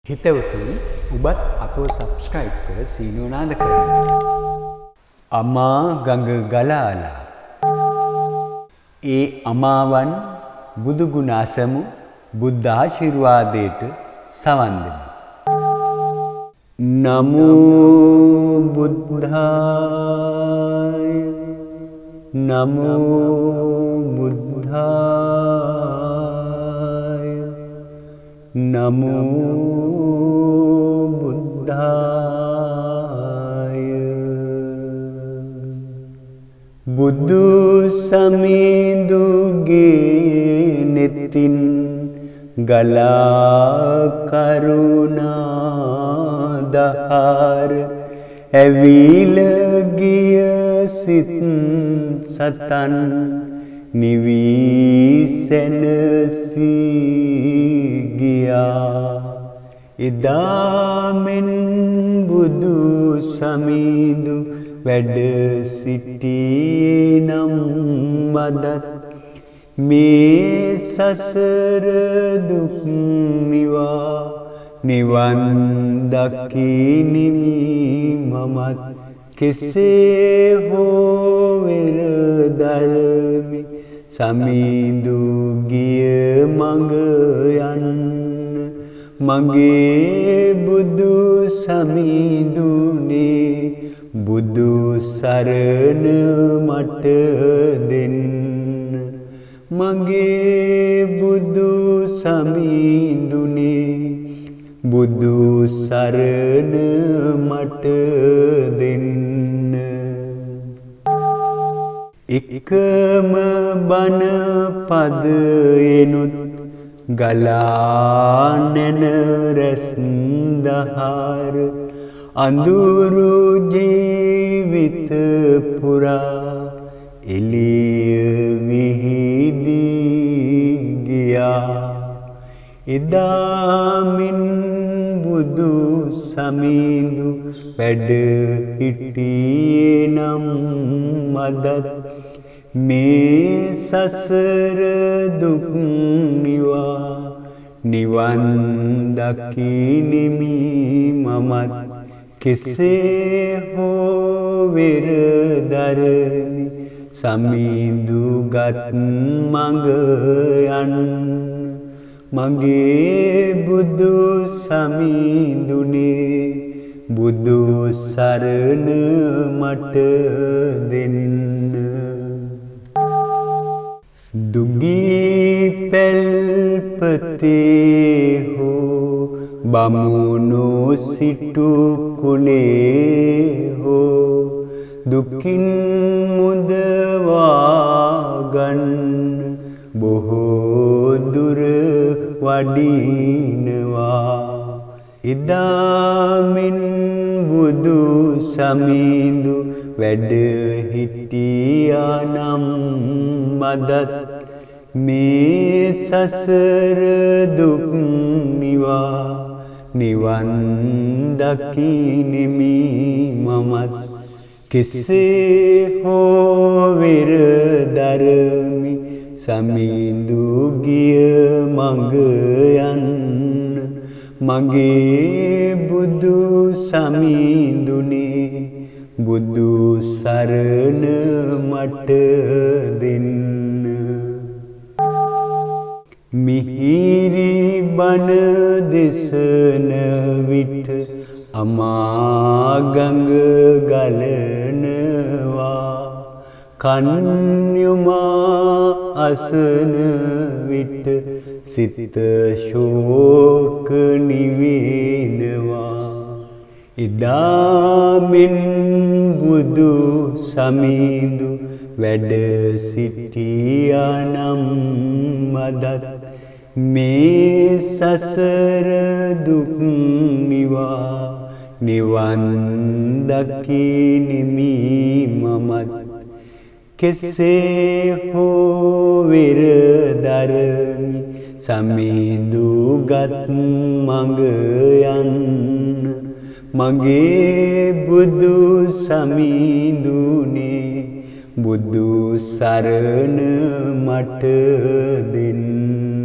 හිතවතුනි ඔබත් අපව සබ්ස්ක්‍රයිබ් කර සීනුව නාද කරන්න. අමා ගඟ ගලාලා ඒ අමාවන් බුදු ගුණ අසමු බුද්ධ ආශිර්වාදයට සවන් දෙමු. නමෝ බුද්ධාය නමෝ බුද්ධාය නමෝ බුද්ධාය බුදු සමිඳුගේ නෙතින් ගලා කරුණා දහර ඇවිල ගිය සිත් සතන් නිවී සැනසී ගියා එදා මෙන් බුදු සමිඳු වැඩ සිටියේ නම් වදත් මේ සසර දුක් නිවා නිවන් දකිනිමි මමත් කෙසේ හෝ වෙර දරමි සමිඳු ගිය මඟ යන්න මගේ බුදු සමිඳුනේ බුදු සරණ මට දෙන්න මගේ බුදු සමිඳුනේ බුදු සරණ මට දෙන්න එකම බණ පදයෙනුත් ගලා නැන රැස් දහර අඳුරු ජීවිත පුරා එළිය විහිදී ගියා එදා මින් බුදු සමිඳු වැඩ සිටියේ නම් මදත් මේ සසර දුක් නිවා නිවන් දකිනිමි මමත් කෙසේ හෝ වෙර දරමි සමිඳුගත් මඟ යන්න මගේ බුදු සමිඳුනේ බුදු සරණ මට දෙන්න දුගී පැල්පතේ හෝ බමුණු සිටු කුලේ හෝ දුකින් මුදවා ගන්න බොහෝ දුර වඩිනවා එදා මෙන් බුදු සමිඳු වැඩ හිටියා නම් මදත් මේ සසර දුක් නිවා නිවන් දකිනිමි මමත් කෙසේ හෝ වෙර දරමි සමිඳු ගිය මඟ යන්න මගේ බුදු සමිඳුනේ බුදු සරණ මට දෙන්න මිහිරි බණ දෙසන විට අමා ගඟ ගලනවා කන්යුමා අසන විට සිත ශෝක නිවෙනවා එදා මෙන් බුදු සමිඳු වැඩ සිටියා නම් මදත් මේ සසර දුක් නිවා නිවන් දකිනිමි මමත් කෙසේ හෝ වෙර දරමි සමිඳුගත් මඟ යන්න මගේ බුදු සමිඳුනේ බුදු සරණ මට දෙන්න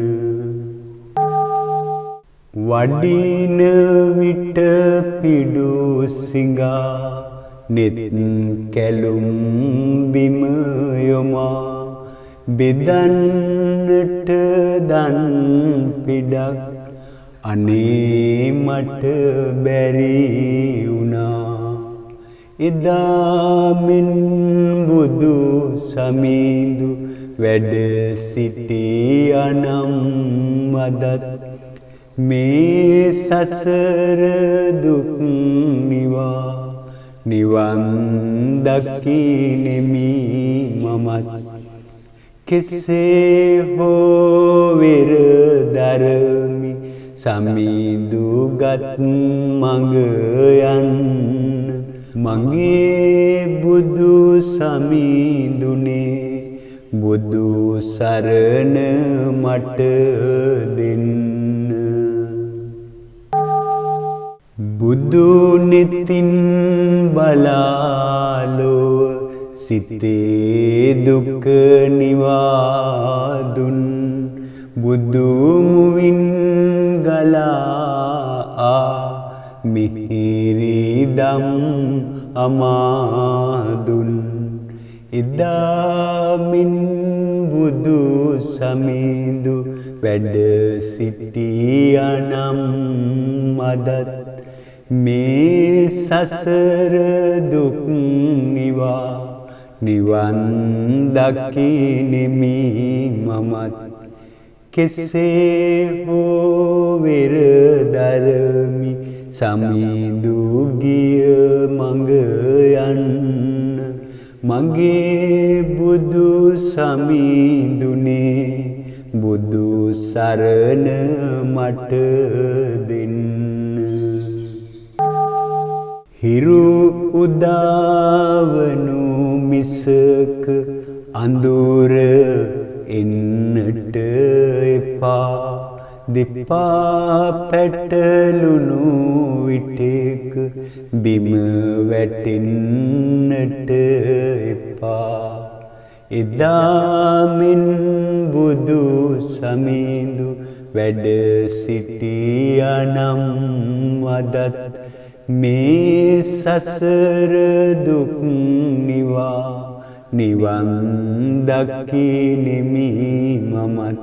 වඩින විට පිඩු සිඟා නෙත් කැලුම් බිම යොමා බෙදන්නට දන් පිඩක් අනේ මට බැරි වුණා එදා මෙන් බුදු සමිඳු වැඩ සිටියානම් අදත් මේ සසර දුක් නිවා නිවන් දකින්නෙමි මමත් කෙසේ හෝ වෙර දරමි සමිඳුගත් මඟ යන්න මගේ බුදු සමිඳුනේ බුදු සරණ මට දෙන්න බුදු නෙතින් බලාලෝ සිතේ දුක නිවාදුන් බුදු මුවින් ගලා මිහිරි දම් අමාදුන් එදා මින් බුදු සමිඳු වැඩ සිටියානම් අදත් මේ සසර දුක් නිවා නිවන් දකින්නෙමි මමත් කෙසේ හෝ වෙර දරමි සමිඳු ගිය මඟ යන්න මගේ බුදු සමිඳුනේ බුදු සරණ මට දෙන්න හිරු උදාවනු මිසක අඳුර එන්නට එපා දෙපා පැටලුණු විටක බිම වැටෙන්නට එපා එදා මෙන් බුදු සමිඳු වැඩ සිටියානම් අදත් මේ සසර දුක් නිවා නිවන් දකින්නෙමි මමත්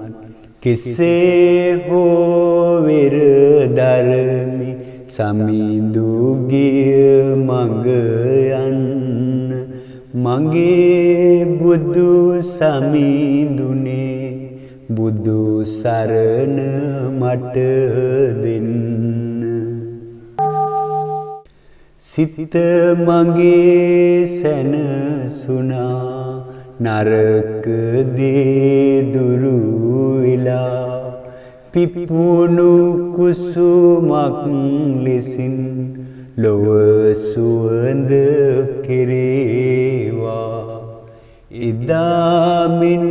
කෙසේ හෝ වෙර දරමි සමිඳු ගිය මඟ යන්න මගේ බුදු සමිඳුනේ බුදු සරණ මට දෙන්න සිත මගේ සැනසුණා නරක දේ දුරු වෙලා පිපුණු කුසුමක් ලෙසින් ලොව සුවඳ කෙරේවා එදා මෙන්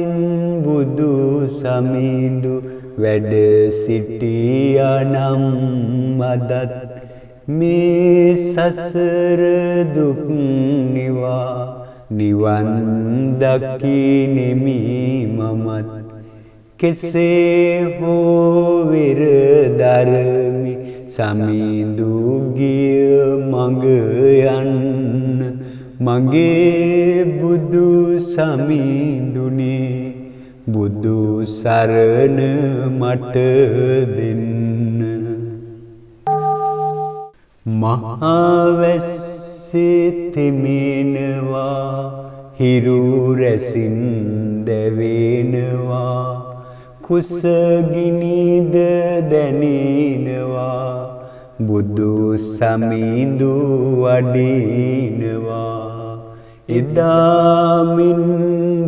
බුදු සමිඳු වැඩ සිටියානම් අදත් මේ සසර දුක් නිවා නිවන් දකින්නෙමි මමත් කෙසේ හෝ වෙර දරමි සමිඳු ගිය මඟ යන්න මගේ බුදු සමිඳුනේ බුදු සරණ මට දෙන්න මහවැස්සේ තෙමෙනවා හිරු රැසින් දැවෙනවා කුසගිනිද දැනෙනවා බුදු සමිඳු වඩිනවා එදා මින්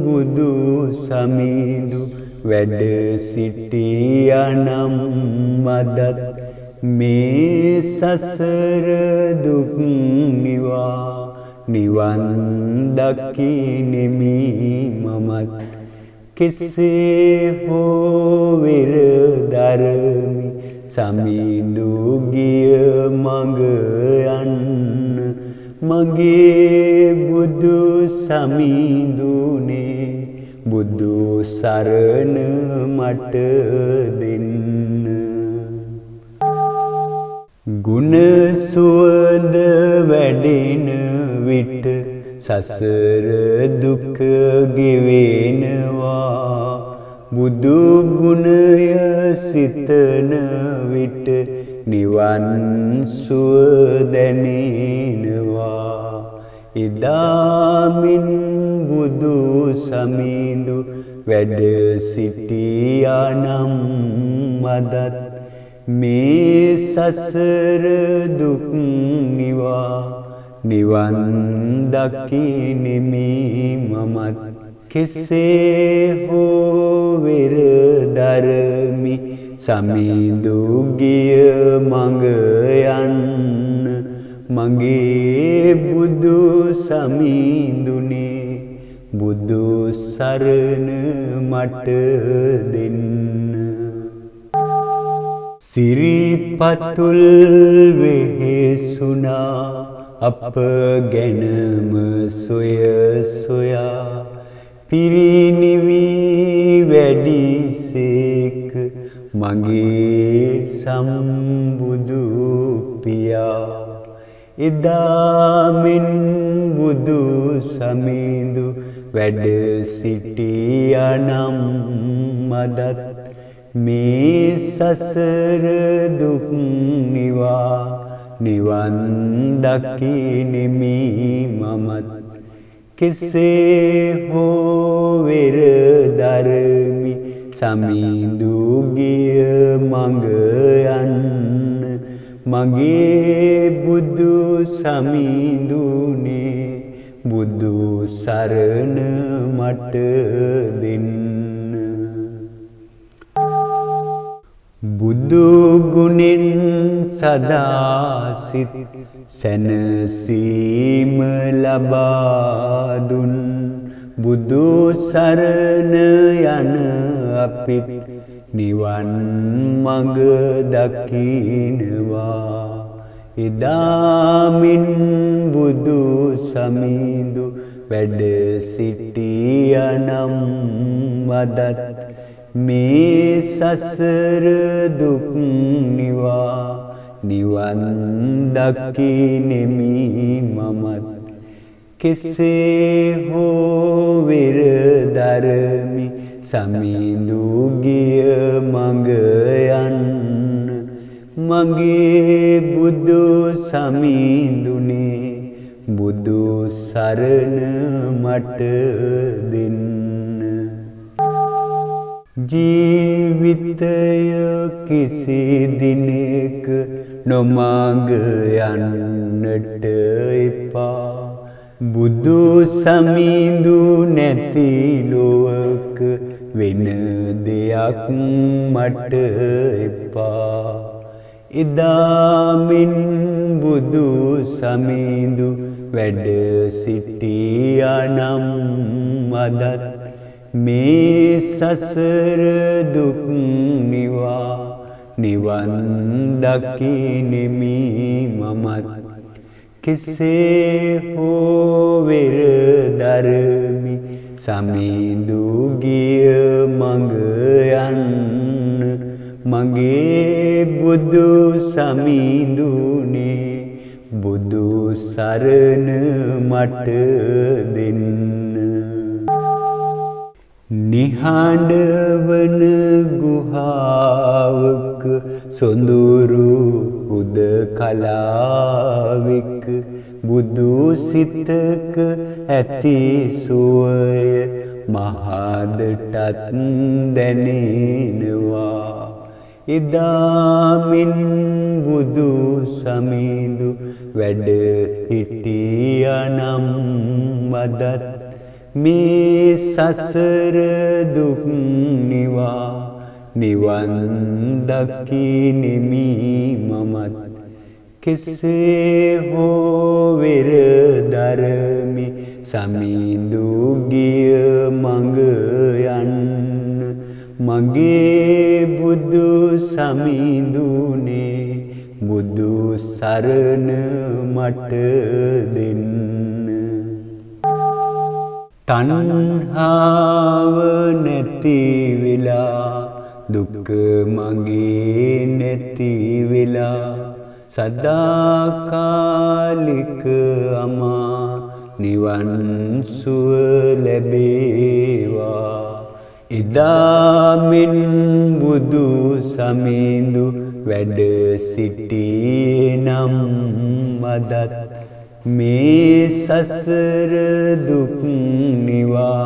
බුදු සමිඳු වැඩ සිටියානම් අදත් මේ සසර දුක් නිවා නිවන් දකින්නෙමි මමත් කෙසේ හෝ වෙර දරමි සමිඳු ගිය මඟ යන්න මගේ බුදු සමිඳුනේ බුදු සරණ මට දෙන්න ගුණ සුවඳ වැඩෙන විට සසර දුක ගෙවෙනවා බුදු ගුණය සිතන විට නිවන් සුව දැනෙනවා එදාමින් බුදු සමිඳු වැඩ සිටියානම් මදත් මේ සසර දුක් නිවා නිවන් දකින්නෙමි මමත් කෙසේ හෝ වෙර ධර්මි සමිඳු ගිය මඟ යන්න මගේ බුදු සමිඳුනේ බුදු සරණ මට දෙන්න සිරිපතුල් වෙහෙසුනා අප ගැනම සොය සොයා පිරිනිවි වැඩිසේක මගේ සම්බුදු පියා එදාමින් බුදු සමිඳු වැඩ සිටියානම් මදත් මේ සසර දුක් නිවා නිවන් දකින්නෙමි මමත් කෙසේ හෝ වෙර ධර්මි සමිඳු ගිය මඟ යන්න මගේ බුදු සමිඳුනේ බුදු සරණ මට දෙන්න බුදු ගුණෙන් සදා සිත් සැනසීම ලබා දුන් බුදු සරණ යන අපිත් නිවන් මඟ දකින්නවා එදාමින් බුදු සමිඳු වැඩ සිටියානම් වදත් මේ සසර දුක් නිවා නිවන් දකින්නෙමි මමත් කෙසේ හෝ වෙර ධර්මි සමිඳු ගිය මඟ යන්න මගේ බුදු සමිඳුනේ බුදු සරණ මට දෙන්න ජීවිතය කිසි දිනක නොමඟ යන්නට එපා බුදු සමිඳු නැති ලොවක වෙන දෙයක් මට එපා එදාමින් බුදු සමිඳු වැඩ සිටියානම් අදත් මේ සසර දුක් නිවා නිවන් දකින්නෙමි මමත් කෙසේ හෝ වෙර ධර්මි සමිඳු ගිය මඟ යන්න මගේ බුදු සමිඳුනේ බුදු සරණ මට දෙන්න නිහඬ වන ගුහාවක සොඳුරු උදකලාවෙක බුදු සිතක ඇති සුවය මහදටත් දැනෙනවා එදාමින් බුදු සමිඳු වැඩ හිටියානම් වදත් මේ සසර දුක් නිවා නිවන් දකින්නෙමි මමත් කෙසේ හෝ වෙර ධර්මි සමිඳු ගිය මඟ යන්න මගේ බුදු සමිඳුනේ බුදු සරණ මට දෙන්න තණ්හාව නැති වෙලා දුක මගේ නැති වෙලා සදාකාලික අමා නිවන් සුව ලැබේවා. එදාමින් බුදු සමිඳු වැඩ සිටියේ නම් අදත් මේ සසර දුක් නිවා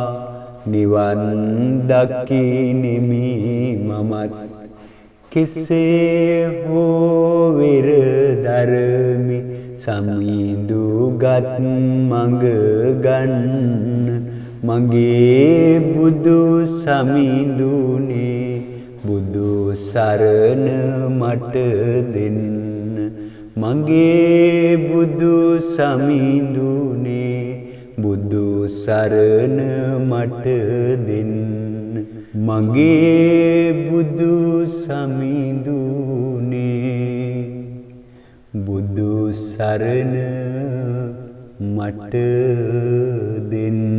නිවන් දකින්නෙමි මමත්. කෙසේ හෝ වෙර ධර්මි සමිඳුගත් මඟ ගන්න මගේ බුදු සමිඳුනේ බුදු සරණ මට දෙන්න. මගේ බුදු සමිඳුනේ බුදු සරණ මට දෙන්න. මගේ බුදු සමිඳුනේ බුදු සරණ මට දෙන්න.